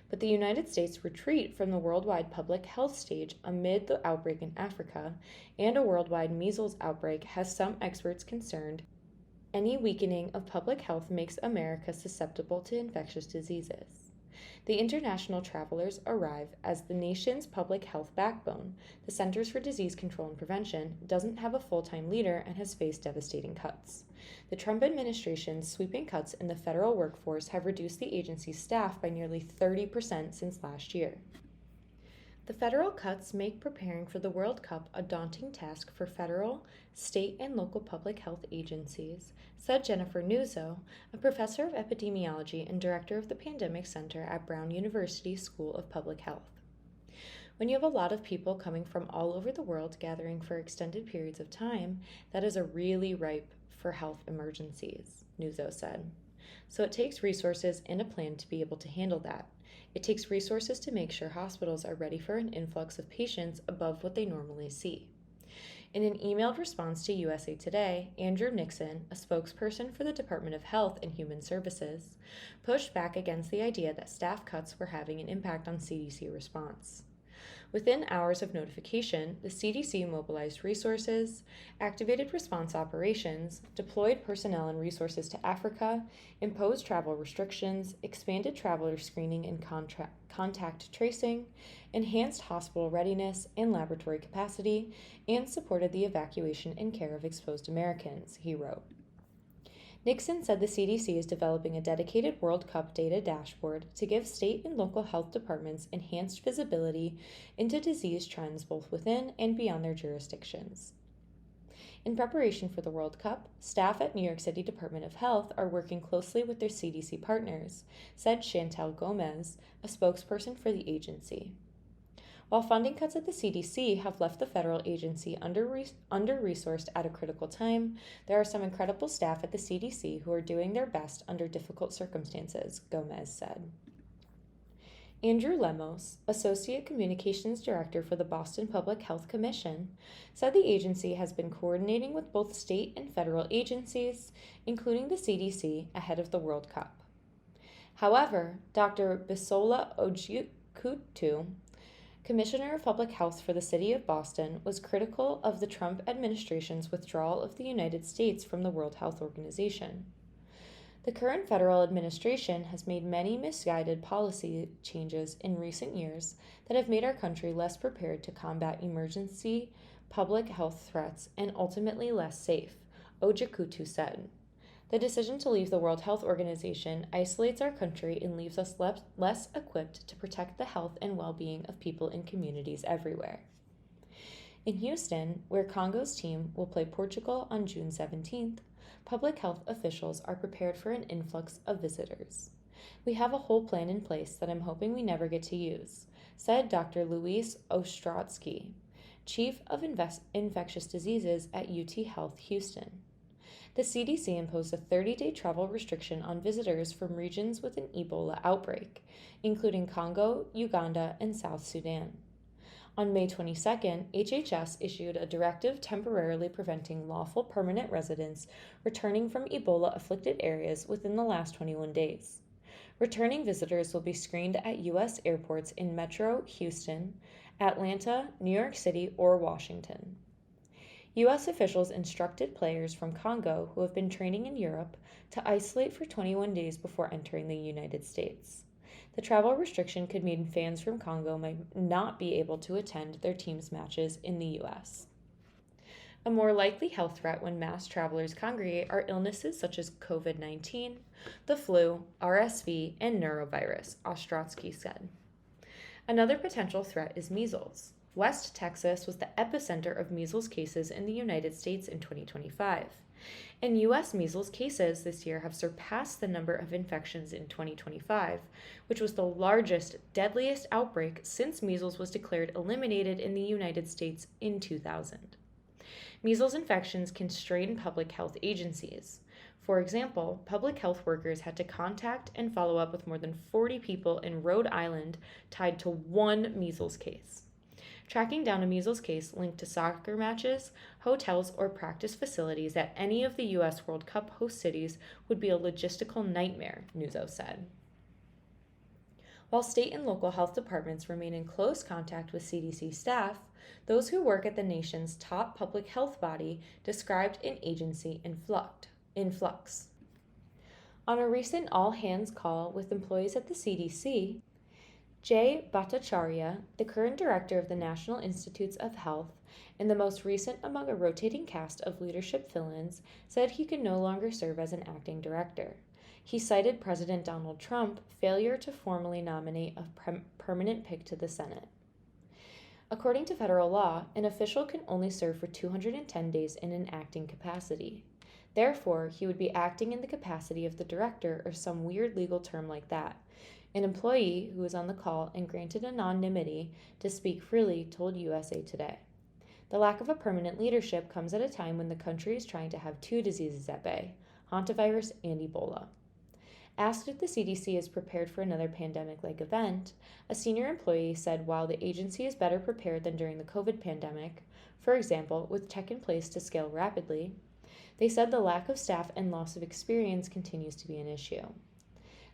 but the United States' retreat from the worldwide public health stage amid the outbreak in Africa and a worldwide measles outbreak has some experts concerned Any weakening of public health makes America susceptible to infectious diseases. The international travelers arrive as the nation's public health backbone. The Centers for Disease Control and Prevention doesn't have a full-time leader and has faced devastating cuts. The Trump administration's sweeping cuts in the federal workforce have reduced the agency's staff by nearly 30% since last year. The federal cuts make preparing for the World Cup a daunting task for federal, state, and local public health agencies, said Jennifer Nuzzo, a professor of epidemiology and director of the Pandemic Center at Brown University School of Public Health. When you have a lot of people coming from all over the world gathering for extended periods of time, that is a really ripe for health emergencies, Nuzzo said. So it takes resources and a plan to be able to handle that. It takes resources to make sure hospitals are ready for an influx of patients above what they normally see. In an emailed response to USA Today, Andrew Nixon, a spokesperson for the Department of Health and Human Services, pushed back against the idea that staff cuts were having an impact on CDC response. Within hours of notification, the CDC mobilized resources, activated response operations, deployed personnel and resources to Africa, imposed travel restrictions, expanded traveler screening and contact tracing, enhanced hospital readiness and laboratory capacity, and supported the evacuation and care of exposed Americans, he wrote. Nixon said the CDC is developing a dedicated World Cup data dashboard to give state and local health departments enhanced visibility into disease trends both within and beyond their jurisdictions. In preparation for the World Cup, staff at New York City Department of Health are working closely with their CDC partners, said Chantal Gomez, a spokesperson for the agency. While funding cuts at the CDC have left the federal agency under-resourced at a critical time, there are some incredible staff at the CDC who are doing their best under difficult circumstances, Gomez said. Andrew Lemos, Associate Communications Director for the Boston Public Health Commission, said the agency has been coordinating with both state and federal agencies, including the CDC, ahead of the World Cup. However, Dr. Bisola Ojikutu, Commissioner of Public Health for the City of Boston, was critical of the Trump administration's withdrawal of the United States from the World Health Organization. The current federal administration has made many misguided policy changes in recent years that have made our country less prepared to combat emergency public health threats and ultimately less safe, Ojikutu said. The decision to leave the World Health Organization isolates our country and leaves us less equipped to protect the health and well-being of people in communities everywhere. In Houston, where Congo's team will play Portugal on June 17th, public health officials are prepared for an influx of visitors. We have a whole plan in place that I'm hoping we never get to use, said Dr. Luis Ostrotsky, Chief of Infectious Diseases at UT Health Houston. The CDC imposed a 30-day travel restriction on visitors from regions with an Ebola outbreak, including Congo, Uganda, and South Sudan. On May 22nd, HHS issued a directive temporarily preventing lawful permanent residents returning from Ebola-afflicted areas within the last 21 days. Returning visitors will be screened at U.S. airports in Metro Houston, Atlanta, New York City, or Washington. U.S. officials instructed players from Congo who have been training in Europe to isolate for 21 days before entering the United States. The travel restriction could mean fans from Congo might not be able to attend their team's matches in the U.S. A more likely health threat when mass travelers congregate are illnesses such as COVID-19, the flu, RSV, and norovirus, Ostrotsky said. Another potential threat is measles. West Texas was the epicenter of measles cases in the United States in 2025. And U.S. measles cases this year have surpassed the number of infections in 2025, which was the largest, deadliest outbreak since measles was declared eliminated in the United States in 2000. Measles infections can strain public health agencies. For example, public health workers had to contact and follow up with more than 40 people in Rhode Island tied to one measles case. Tracking down a measles case linked to soccer matches, hotels, or practice facilities at any of the U.S. World Cup host cities would be a logistical nightmare, Nuzzo said. While state and local health departments remain in close contact with CDC staff, those who work at the nation's top public health body described an agency in flux. in flux. On a recent all-hands call with employees at the CDC, Jay Bhattacharya, the current director of the National Institutes of Health and the most recent among a rotating cast of leadership fill-ins, said he could no longer serve as an acting director. He cited President Donald Trump's failure to formally nominate a permanent pick to the Senate. According to federal law, an official can only serve for 210 days in an acting capacity. Therefore, he would be acting in the capacity of the director or some weird legal term like that. An employee who was on the call and granted anonymity to speak freely told USA Today. The lack of a permanent leadership comes at a time when the country is trying to have two diseases at bay, hantavirus and Ebola. Asked if the CDC is prepared for another pandemic-like event, a senior employee said while the agency is better prepared than during the COVID pandemic, for example, with tech in place to scale rapidly, they said the lack of staff and loss of experience continues to be an issue.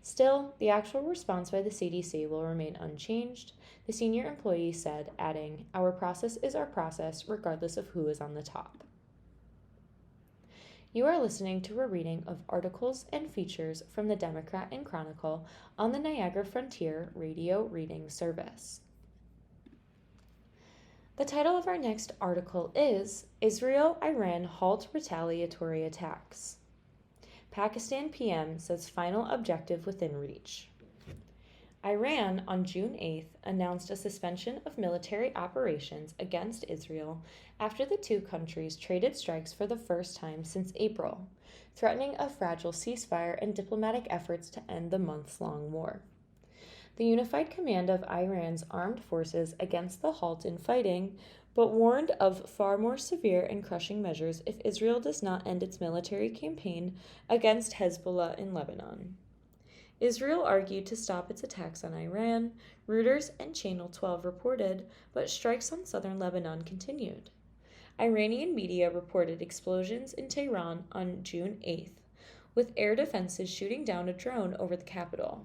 Still, the actual response by the CDC will remain unchanged, the senior employee said, adding, "Our process is our process regardless of who is on the top." You are listening to a reading of articles and features from the Democrat Chronicle on the Niagara Frontier radio reading service. The title of our next article is Israel-Iran Halt Retaliatory Attacks. Pakistan PM says final objective within reach. Iran on June 8th announced a suspension of military operations against Israel after the two countries traded strikes for the first time since April, threatening a fragile ceasefire and diplomatic efforts to end the months-long war. The unified command of Iran's armed forces against the halt in fighting, but warned of far more severe and crushing measures if Israel does not end its military campaign against Hezbollah in Lebanon. Israel argued to stop its attacks on Iran, Reuters and Channel 12 reported, but strikes on southern Lebanon continued. Iranian media reported explosions in Tehran on June 8th, with air defenses shooting down a drone over the capital.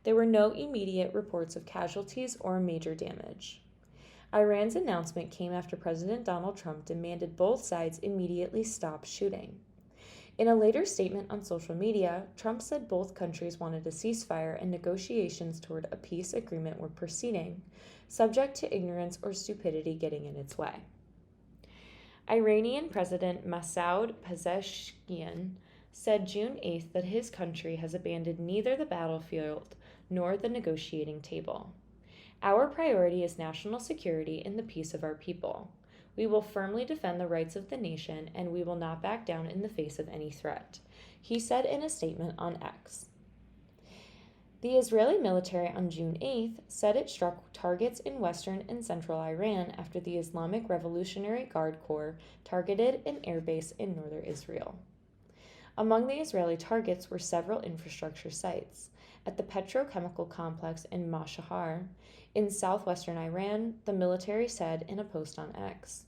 There were no immediate reports of casualties or major damage. Iran's announcement came after President Donald Trump demanded both sides immediately stop shooting. In a later statement on social media, Trump said both countries wanted a ceasefire and negotiations toward a peace agreement were proceeding, subject to ignorance or stupidity getting in its way. Iranian President Masoud Pezeshkian said June 8th that his country has abandoned neither the battlefield nor the negotiating table. Our priority is national security and the peace of our people. We will firmly defend the rights of the nation, and we will not back down in the face of any threat, he said in a statement on X. The Israeli military on June 8th said it struck targets in western and central Iran after the Islamic Revolutionary Guard Corps targeted an airbase in northern Israel. Among the Israeli targets were several infrastructure sites. At the petrochemical complex in Mashahar, in southwestern Iran, the military said in a post on X.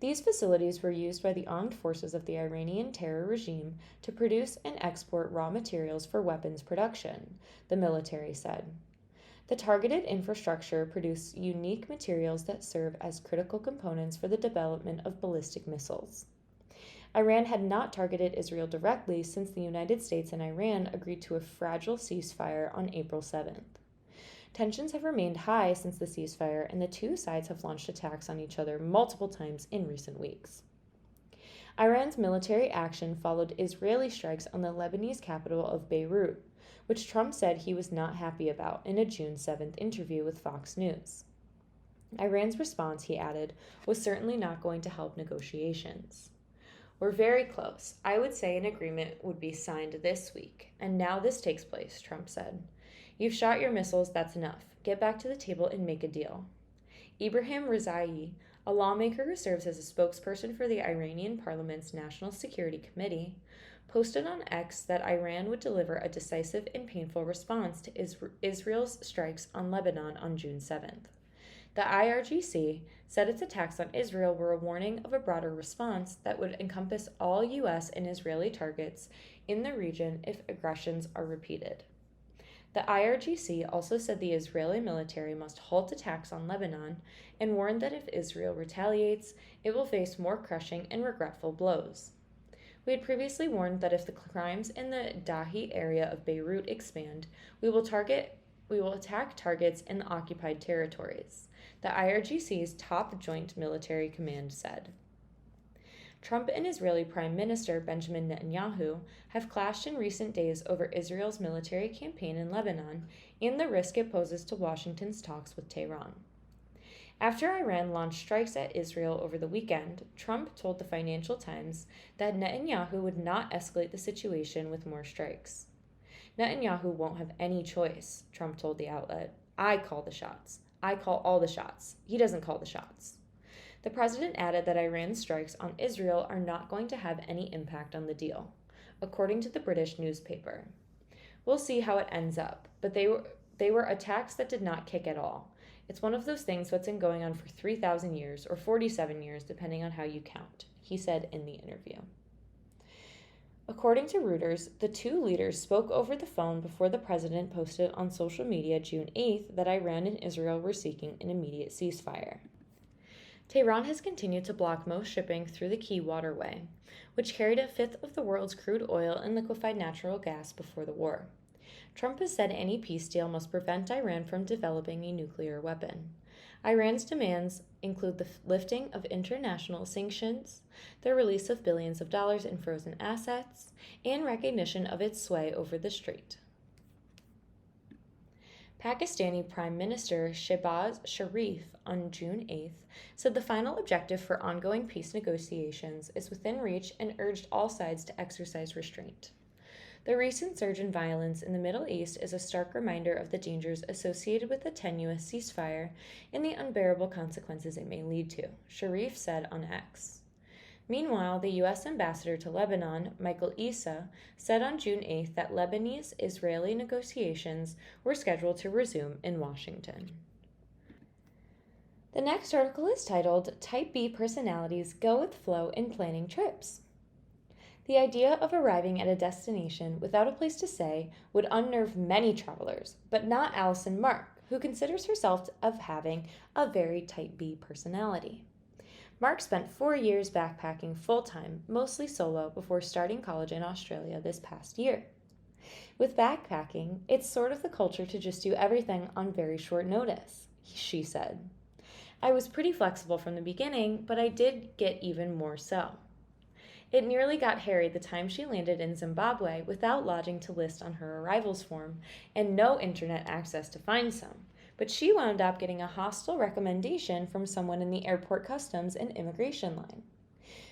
These facilities were used by the armed forces of the Iranian terror regime to produce and export raw materials for weapons production, the military said. The targeted infrastructure produced unique materials that serve as critical components for the development of ballistic missiles. Iran had not targeted Israel directly since the United States and Iran agreed to a fragile ceasefire on April 7th. Tensions have remained high since the ceasefire, and the two sides have launched attacks on each other multiple times in recent weeks. Iran's military action followed Israeli strikes on the Lebanese capital of Beirut, which Trump said he was not happy about in a June 7th interview with Fox News. Iran's response, he added, was certainly not going to help negotiations. We're very close. I would say an agreement would be signed this week, and now this takes place, Trump said. You've shot your missiles, that's enough. Get back to the table and make a deal. Ibrahim Rezai, a lawmaker who serves as a spokesperson for the Iranian Parliament's National Security Committee, posted on X that Iran would deliver a decisive and painful response to Israel's strikes on Lebanon on June 7th. The IRGC said its attacks on Israel were a warning of a broader response that would encompass all U.S. and Israeli targets in the region if aggressions are repeated. The IRGC also said the Israeli military must halt attacks on Lebanon and warned that if Israel retaliates, it will face more crushing and regretful blows. We had previously warned that if the crimes in the Dahi area of Beirut expand, we will attack targets in the occupied territories, the IRGC's top joint military command said. Trump and Israeli Prime Minister Benjamin Netanyahu have clashed in recent days over Israel's military campaign in Lebanon and the risk it poses to Washington's talks with Tehran. After Iran launched strikes at Israel over the weekend, Trump told the Financial Times that Netanyahu would not escalate the situation with more strikes. Netanyahu won't have any choice, Trump told the outlet. I call the shots. I call all the shots. He doesn't call the shots. The president added that Iran's strikes on Israel are not going to have any impact on the deal, according to the British newspaper. We'll see how it ends up, but they were attacks that did not kick at all. It's one of those things that's been going on for 3,000 years or 47 years, depending on how you count, he said in the interview. According to Reuters, the two leaders spoke over the phone before the president posted on social media June 8th that Iran and Israel were seeking an immediate ceasefire. Tehran has continued to block most shipping through the Key waterway, which carried a fifth of the world's crude oil and liquefied natural gas before the war. Trump has said any peace deal must prevent Iran from developing a nuclear weapon. Iran's demands include the lifting of international sanctions, the release of billions of dollars in frozen assets, and recognition of its sway over the strait. Pakistani Prime Minister Shehbaz Sharif on June 8th said the final objective for ongoing peace negotiations is within reach and urged all sides to exercise restraint. The recent surge in violence in the Middle East is a stark reminder of the dangers associated with a tenuous ceasefire and the unbearable consequences it may lead to, Sharif said on X. Meanwhile, the U.S. ambassador to Lebanon, Michael Issa, said on June 8th that Lebanese-Israeli negotiations were scheduled to resume in Washington. The next article is titled, Type B Personalities Go with Flow in Planning Trips. The idea of arriving at a destination without a place to stay would unnerve many travelers, but not Allison Mark, who considers herself of having a very Type B personality. Mark spent 4 years backpacking full-time, mostly solo, before starting college in Australia this past year. With backpacking, it's sort of the culture to just do everything on very short notice, she said. I was pretty flexible from the beginning, but I did get even more so. It nearly got hairy the time she landed in Zimbabwe without lodging to list on her arrivals form and no internet access to find some. But she wound up getting a hostile recommendation from someone in the airport customs and immigration line.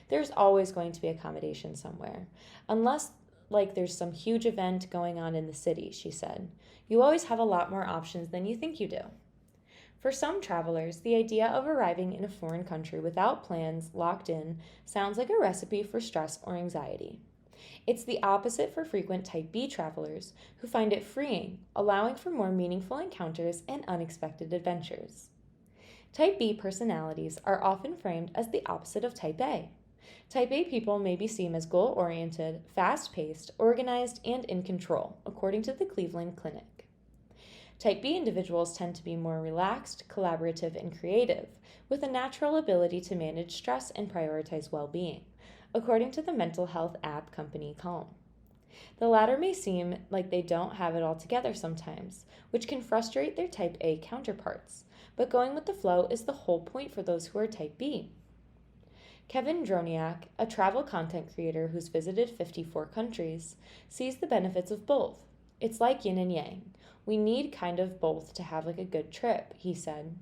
There's always going to be accommodation somewhere, unless there's some huge event going on in the city, she said. You always have a lot more options than you think you do. For some travelers, the idea of arriving in a foreign country without plans locked in sounds like a recipe for stress or anxiety. It's the opposite for frequent Type B travelers who find it freeing, allowing for more meaningful encounters and unexpected adventures. Type B personalities are often framed as the opposite of Type A. Type A people may be seen as goal-oriented, fast-paced, organized, and in control, according to the Cleveland Clinic. Type B individuals tend to be more relaxed, collaborative, and creative, with a natural ability to manage stress and prioritize well-being, according to the mental health app company Calm. The latter may seem like they don't have it all together sometimes, which can frustrate their Type A counterparts, but going with the flow is the whole point for those who are Type B. Kevin Droniak, a travel content creator who's visited 54 countries, sees the benefits of both. It's like yin and yang. We need kind of both to have a good trip, he said.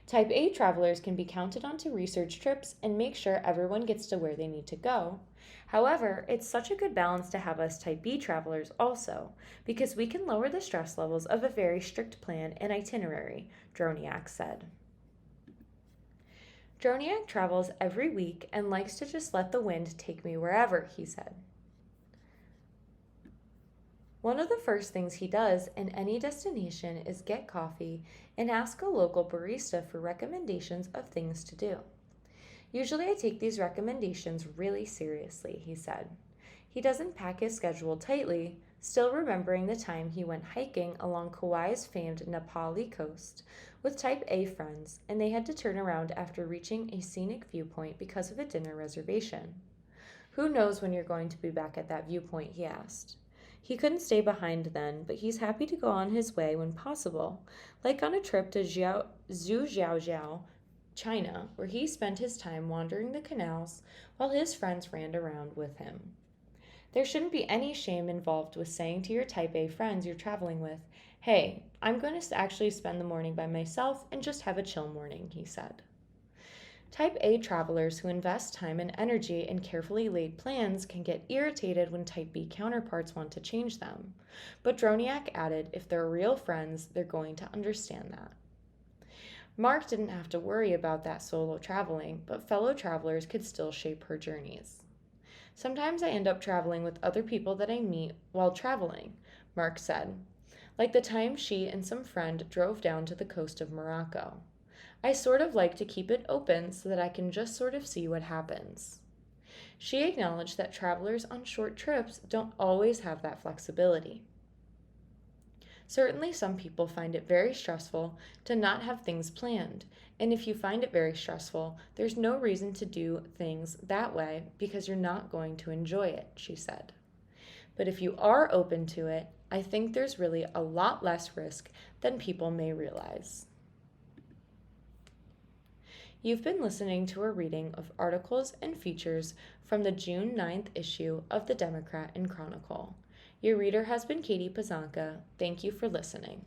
Type A travelers can be counted on to research trips and make sure everyone gets to where they need to go. However, it's such a good balance to have us Type B travelers also, because we can lower the stress levels of a very strict plan and itinerary, Droniak said. Droniak travels every week and likes to just let the wind take me wherever, he said. One of the first things he does in any destination is get coffee and ask a local barista for recommendations of things to do. Usually I take these recommendations really seriously, he said. He doesn't pack his schedule tightly, still remembering the time he went hiking along Kauai's famed Napali coast with Type A friends, and they had to turn around after reaching a scenic viewpoint because of a dinner reservation. Who knows when you're going to be back at that viewpoint, he asked. He couldn't stay behind then, but he's happy to go on his way when possible, like on a trip to Zhujiajiao, China, where he spent his time wandering the canals while his friends ran around with him. There shouldn't be any shame involved with saying to your Type A friends you're traveling with, "Hey, I'm going to actually spend the morning by myself and just have a chill morning," he said. Type A travelers who invest time and energy in carefully laid plans can get irritated when Type B counterparts want to change them. But Droniak added if they're real friends, they're going to understand that. Mark didn't have to worry about that solo traveling, but fellow travelers could still shape her journeys. Sometimes I end up traveling with other people that I meet while traveling, Mark said, like the time she and some friend drove down to the coast of Morocco. I sort of like to keep it open so that I can just sort of see what happens. She acknowledged that travelers on short trips don't always have that flexibility. Certainly, some people find it very stressful to not have things planned, and if you find it very stressful, there's no reason to do things that way because you're not going to enjoy it, she said. But if you are open to it, I think there's really a lot less risk than people may realize. You've been listening to a reading of articles and features from the June 9th issue of the Democrat Chronicle. Your reader has been Katie Pazanka. Thank you for listening.